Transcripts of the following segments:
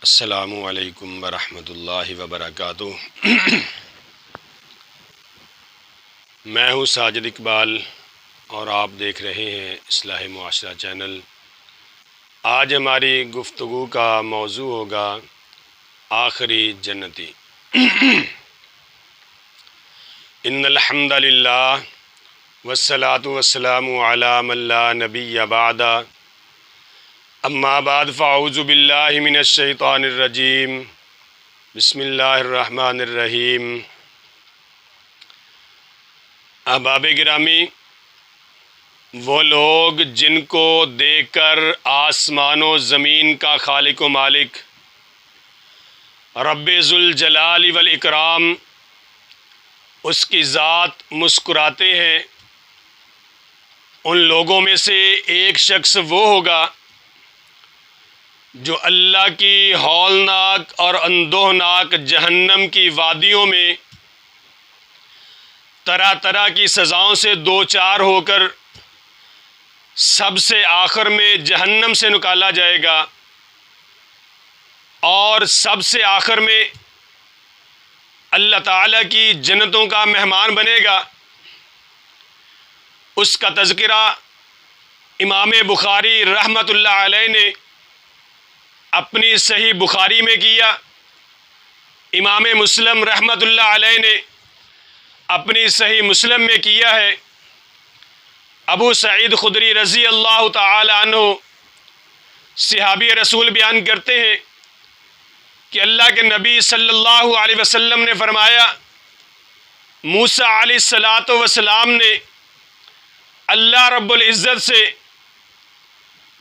السلام علیکم ورحمۃ اللہ وبرکاتہ۔ میں ہوں ساجد اقبال اور آپ دیکھ رہے ہیں اصلاح معاشرہ چینل۔ آج ہماری گفتگو کا موضوع ہوگا آخری جنتی۔ ان الحمد للہ والصلاۃ والسلام علی من لا نبی بعد، اما بعد فاعوذ باللہ من الشیطان الرجیم، بسم اللہ الرحمن الرحیم۔ احباب گرامی، وہ لوگ جن کو دیکھ کر آسمان و زمین کا خالق و مالک رب ذوالجلال والاکرام اس کی ذات مسکراتے ہیں، ان لوگوں میں سے ایک شخص وہ ہوگا جو اللہ کی ہولناک اور اندوہناک جہنم کی وادیوں میں طرح طرح کی سزاؤں سے دوچار ہو کر سب سے آخر میں جہنم سے نکالا جائے گا اور سب سے آخر میں اللہ تعالیٰ کی جنتوں کا مہمان بنے گا۔ اس کا تذکرہ امام بخاری رحمۃ اللہ علیہ نے اپنی صحیح بخاری میں کیا، امام مسلم رحمۃ اللہ علیہ نے اپنی صحیح مسلم میں کیا ہے۔ ابو سعید خدری رضی اللہ تعالی عنہ صحابی رسول بیان کرتے ہیں کہ اللہ کے نبی صلی اللہ علیہ وسلم نے فرمایا، موسیٰ علیہ الصلاۃ والسلام نے اللہ رب العزت سے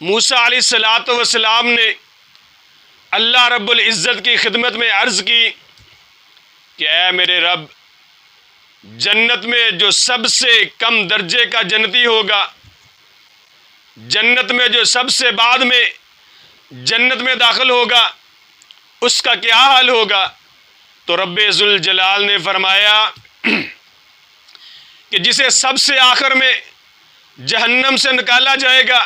موسیٰ علیہ الصلاۃ والسلام نے اللہ رب العزت کی خدمت میں عرض کی کہ اے میرے رب، جنت میں جو سب سے کم درجے کا جنتی ہوگا، جنت میں جو سب سے بعد میں جنت میں داخل ہوگا، اس کا کیا حال ہوگا؟ تو رب ذوالجلال نے فرمایا کہ جسے سب سے آخر میں جہنم سے نکالا جائے گا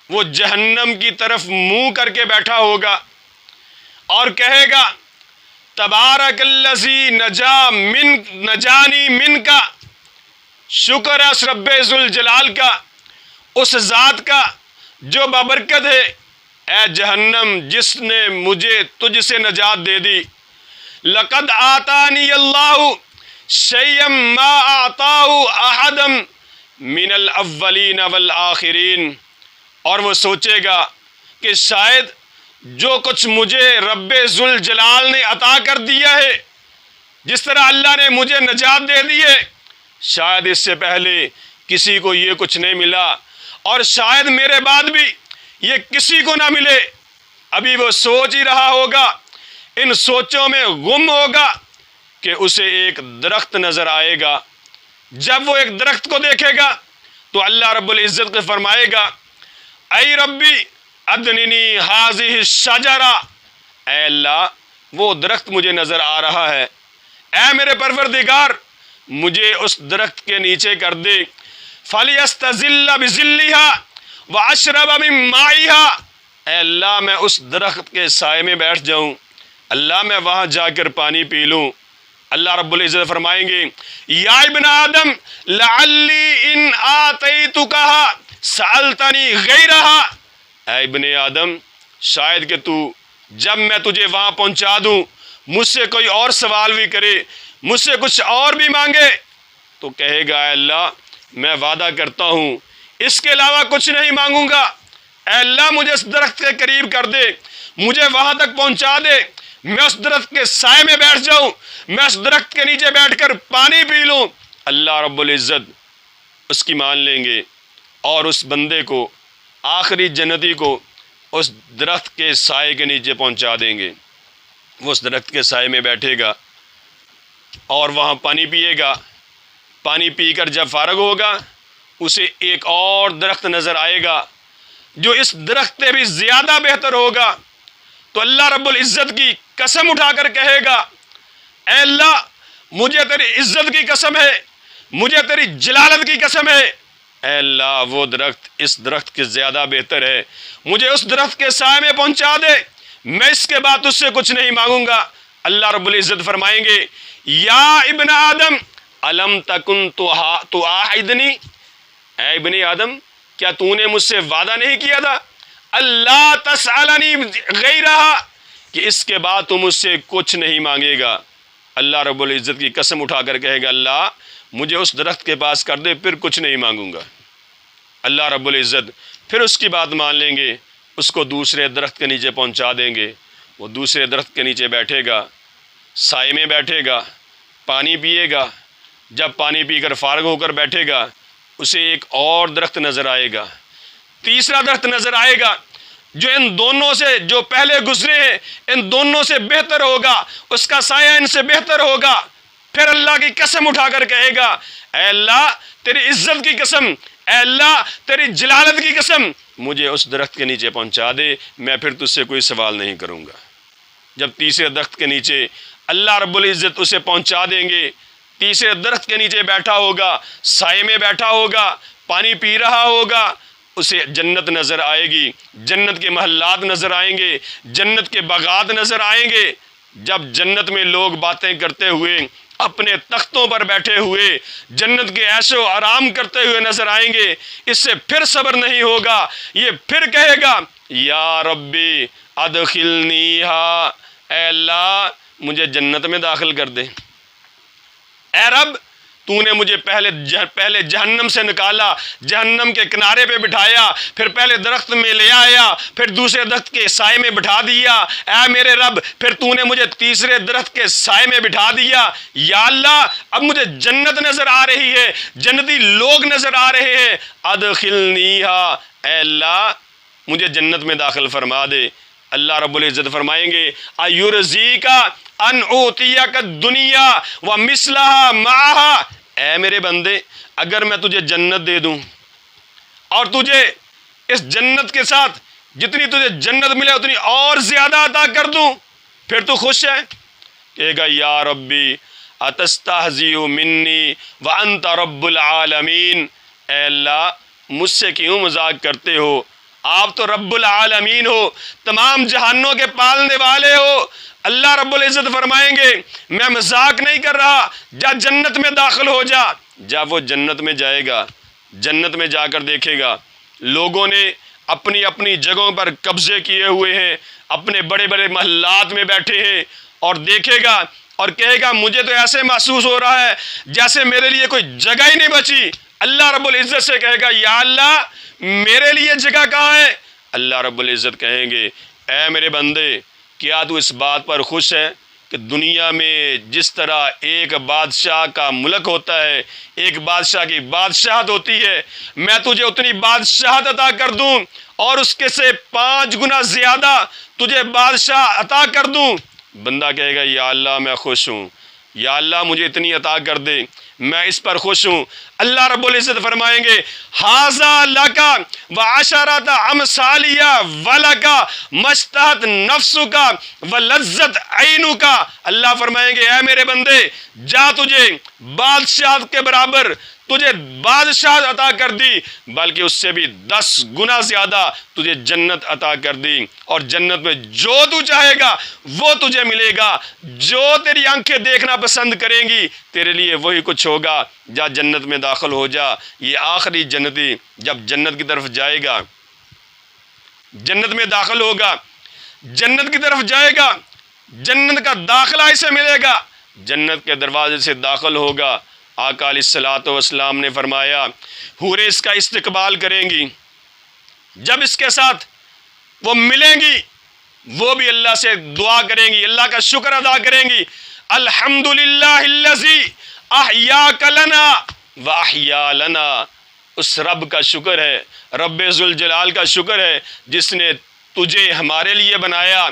وہ جہنم کی طرف منہ کر کے بیٹھا ہوگا اور کہے گا، تبارک الذی نجانی من کا، شکر ہے اس رب ذوالجلال کا، اس ذات کا جو بابرکت ہے، اے جہنم جس نے مجھے تجھ سے نجات دے دی۔ لقد آتانی اللہ شیئا ما اعطاہ احدا من الاولین والآخرین، اور وہ سوچے گا کہ شاید جو کچھ مجھے رب ذوالجلال نے عطا کر دیا ہے، جس طرح اللہ نے مجھے نجات دے دی ہے، شاید اس سے پہلے کسی کو یہ کچھ نہیں ملا اور شاید میرے بعد بھی یہ کسی کو نہ ملے۔ ابھی وہ سوچ ہی رہا ہوگا، ان سوچوں میں گم ہوگا کہ اسے ایک درخت نظر آئے گا۔ جب وہ ایک درخت کو دیکھے گا تو اللہ رب العزت کو فرمائے گا، اے ربی ادننی ہذہ الشجرہ، اے اللہ وہ درخت مجھے نظر آ رہا ہے، اے میرے پروردگار مجھے اس درخت کے نیچے کر دے۔ فلیستظل بظلها واشرب من مائها، اے اللہ میں اس درخت کے سائے میں بیٹھ جاؤں، اللہ میں وہاں جا کر پانی پی لوں۔ اللہ رب العزت فرمائیں گے، یا ابن آدم لعلی ان آتیتکہ سألتنی غیرہا، اے ابن آدم شاید کہ تو جب میں تجھے وہاں پہنچا دوں مجھ سے کوئی اور سوال بھی کرے، مجھ سے کچھ اور بھی مانگے تو کہے گا، اے اللہ میں وعدہ کرتا ہوں اس کے علاوہ کچھ نہیں مانگوں گا، اے اللہ مجھے اس درخت کے قریب کر دے، مجھے وہاں تک پہنچا دے، میں اس درخت کے سائے میں بیٹھ جاؤں، میں اس درخت کے نیچے بیٹھ کر پانی پی لوں۔ اللہ رب العزت اس کی مان لیں گے اور اس بندے کو، آخری جنتی کو، اس درخت کے سائے کے نیچے پہنچا دیں گے۔ وہ اس درخت کے سائے میں بیٹھے گا اور وہاں پانی پیے گا۔ پانی پی کر جب فارغ ہوگا اسے ایک اور درخت نظر آئے گا جو اس درخت سے بھی زیادہ بہتر ہوگا، تو اللہ رب العزت کی قسم اٹھا کر کہے گا، اے اللہ مجھے تیری عزت کی قسم ہے، مجھے تیری جلالت کی قسم ہے، اے اللہ وہ درخت اس درخت کے زیادہ بہتر ہے، مجھے اس درخت کے سائے میں پہنچا دے، میں اس کے بعد اس سے کچھ نہیں مانگوں گا۔ اللہ رب العزت فرمائیں گے یا ابن آدم الم تکن تو آہدنی، اے ابن آدم کیا تو نے مجھ سے وعدہ نہیں کیا تھا اللہ تسألنی غیرہا، کہ اس کے بعد تو مجھ سے کچھ نہیں مانگے گا۔ اللہ رب العزت کی قسم اٹھا کر کہے گا اللہ مجھے اس درخت کے پاس کر دے، پھر کچھ نہیں مانگوں گا۔ اللہ رب العزت پھر اس کی بات مان لیں گے، اس کو دوسرے درخت کے نیچے پہنچا دیں گے۔ وہ دوسرے درخت کے نیچے بیٹھے گا، سائے میں بیٹھے گا، پانی پیے گا۔ جب پانی پی کر فارغ ہو کر بیٹھے گا، اسے ایک اور درخت نظر آئے گا، تیسرا درخت نظر آئے گا جو ان دونوں سے، جو پہلے گزرے ہیں ان دونوں سے بہتر ہوگا، اس کا سایہ ان سے بہتر ہوگا۔ پھر اللہ کی قسم اٹھا کر کہے گا اے اللہ تیری عزت کی قسم، اے اللہ تیری جلالت کی قسم، مجھے اس درخت کے نیچے پہنچا دے، میں پھر تجھ سے کوئی سوال نہیں کروں گا۔ جب تیسرے درخت کے نیچے اللہ رب العزت اسے پہنچا دیں گے، تیسرے درخت کے نیچے بیٹھا ہوگا، سائے میں بیٹھا ہوگا، پانی پی رہا ہوگا، اسے جنت نظر آئے گی، جنت کے محلات نظر آئیں گے، جنت کے باغات نظر آئیں گے۔ جب جنت میں لوگ باتیں کرتے ہوئے اپنے تختوں پر بیٹھے ہوئے جنت کے عیش و آرام کرتے ہوئے نظر آئیں گے، اس سے پھر صبر نہیں ہوگا، یہ پھر کہے گا یا ربی ادخلنیہا، اے اللہ مجھے جنت میں داخل کر دے۔ اے رب تو نے مجھے پہلے جہنم سے نکالا، جہنم کے کنارے پہ بٹھایا، پھر پہلے درخت میں لے آیا، پھر دوسرے درخت کے سائے میں بٹھا دیا۔ اے میرے رب پھر تو نے مجھے تیسرے درخت کے سائے میں بٹھا دیا۔ یا اللہ اب مجھے جنت نظر آ رہی ہے، جنتی لوگ نظر آ رہے ہیں، ادخلنیہا، اے اللہ مجھے جنت میں داخل فرما دے۔ اللہ رب العزت فرمائیں گے ایرضیکا ان اوتیک الدنیا ومثلھا معھا، اے میرے بندے اگر میں تجھے جنت دے دوں اور تجھے اس جنت کے ساتھ جتنی تجھے جنت ملے اتنی اور زیادہ عطا کر دوں، پھر تو خوش ہے؟ کہے گا یا ربی اتستہزئ منی وانت رب العالمین، اے اللہ مجھ سے کیوں مذاق کرتے ہو، آپ تو رب العالمین ہو، تمام جہانوں کے پالنے والے ہو۔ اللہ رب العزت فرمائیں گے میں مذاق نہیں کر رہا، جا جنت میں داخل ہو جا۔ جب وہ جنت میں جائے گا، جنت میں جا کر دیکھے گا لوگوں نے اپنی اپنی جگہوں پر قبضے کیے ہوئے ہیں، اپنے بڑے بڑے محلات میں بیٹھے ہیں، اور دیکھے گا اور کہے گا مجھے تو ایسے محسوس ہو رہا ہے جیسے میرے لیے کوئی جگہ ہی نہیں بچی۔ اللہ رب العزت سے کہے گا یا اللہ میرے لیے جگہ کہاں ہے؟ اللہ رب العزت کہیں گے اے میرے بندے کیا تو اس بات پر خوش ہے کہ دنیا میں جس طرح ایک بادشاہ کا ملک ہوتا ہے، ایک بادشاہ کی بادشاہت ہوتی ہے، میں تجھے اتنی بادشاہت عطا کر دوں اور اس کے سے 5 گنا زیادہ تجھے بادشاہ عطا کر دوں۔ بندہ کہے گا یا اللہ میں خوش ہوں، یا اللہ مجھے اتنی عطا کر دے، میں اس پر خوش ہوں۔ اللہ رب العزت فرمائیں گے ھذا لک وعشرۃ امثالیہ ولک مشتہت نفسک ولذت عینک، اللہ فرمائیں گے اے میرے بندے جا تجھے بادشاہت کے برابر تجھے بادشاہت عطا کر دی، بلکہ اس سے بھی 10 گنا زیادہ تجھے جنت عطا کر دی، اور جنت میں جو تو چاہے گا وہ تجھے ملے گا، جو تیری آنکھیں دیکھنا پسند کریں گی تیرے لیے وہی کچھ ہوگا۔ جا جنت میں داخل ہو جا۔ یہ آخری جنتی جب جنت کی طرف جائے گا، جنت میں داخل ہوگا، جنت کی طرف جائے گا، جنت کا داخلہ اسے ملے گا، جنت کے دروازے سے داخل ہوگا۔ آقا علیہ الصلوۃ والسلام نے فرمایا حوریں اس کا استقبال کریں گی، جب اس کے ساتھ وہ ملیں گی وہ بھی اللہ سے دعا کریں گی، اللہ کا شکر ادا کریں گی، الحمدللہ الذی احیاک لنا واحیا لنا، اس رب کا شکر ہے، رب ذوالجلال کا شکر ہے جس نے تجھے ہمارے لیے بنایا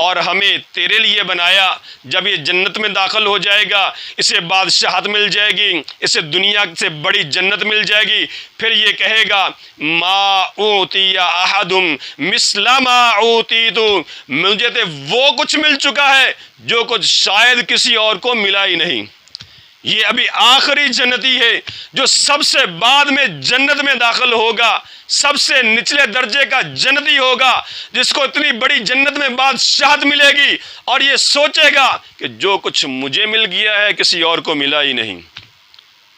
اور ہمیں تیرے لیے بنایا۔ جب یہ جنت میں داخل ہو جائے گا اسے بادشاہت مل جائے گی، اسے دنیا سے بڑی جنت مل جائے گی، پھر یہ کہے گا ما اوتی احد مثل ما اوتیت، مجھے تو وہ کچھ مل چکا ہے جو کچھ شاید کسی اور کو ملا ہی نہیں۔ یہ ابھی آخری جنتی ہے جو سب سے بعد میں جنت میں داخل ہوگا، سب سے نچلے درجے کا جنتی ہوگا، جس کو اتنی بڑی جنت میں بادشاہت ملے گی اور یہ سوچے گا کہ جو کچھ مجھے مل گیا ہے کسی اور کو ملا ہی نہیں۔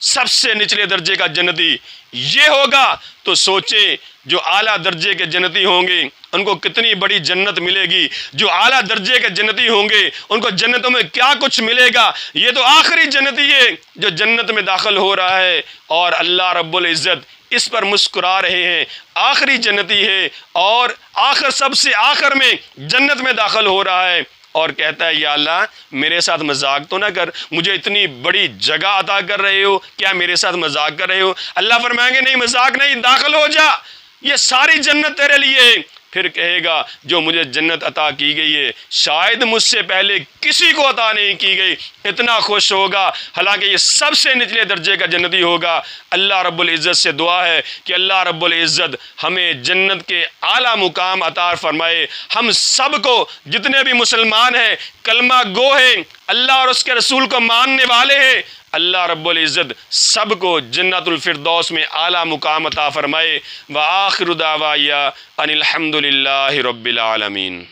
سب سے نچلے درجے کا جنتی یہ ہوگا، تو سوچیں جو اعلیٰ درجے کے جنتی ہوں گے ان کو کتنی بڑی جنت ملے گی، جو اعلیٰ درجے کے جنتی ہوں گے ان کو جنتوں میں کیا کچھ ملے گا۔ یہ تو آخری جنتی ہے جو جنت میں داخل ہو رہا ہے اور اللہ رب العزت اس پر مسکرا رہے ہیں، آخری جنتی ہے اور سب سے آخر میں جنت میں داخل ہو رہا ہے اور کہتا ہے یا اللہ میرے ساتھ مذاق تو نہ کر، مجھے اتنی بڑی جگہ عطا کر رہے ہو، کیا میرے ساتھ مذاق کر رہے ہو؟ اللہ فرمائیں گے نہیں، مذاق نہیں، داخل ہو جا، یہ ساری جنت تیرے لیے ہے۔ پھر کہے گا جو مجھے جنت عطا کی گئی ہے شاید مجھ سے پہلے کسی کو عطا نہیں کی گئی، اتنا خوش ہوگا، حالانکہ یہ سب سے نچلے درجے کا جنتی ہوگا۔ اللہ رب العزت سے دعا ہے کہ اللہ رب العزت ہمیں جنت کے اعلیٰ مقام عطا فرمائے، ہم سب کو، جتنے بھی مسلمان ہیں، کلمہ گو ہیں، اللہ اور اس کے رسول کو ماننے والے ہیں، اللہ رب العزت سب کو جنت الفردوس میں اعلیٰ مقام عطا فرمائے۔ وآخر دعوایا ان الحمد للہ رب العالمین۔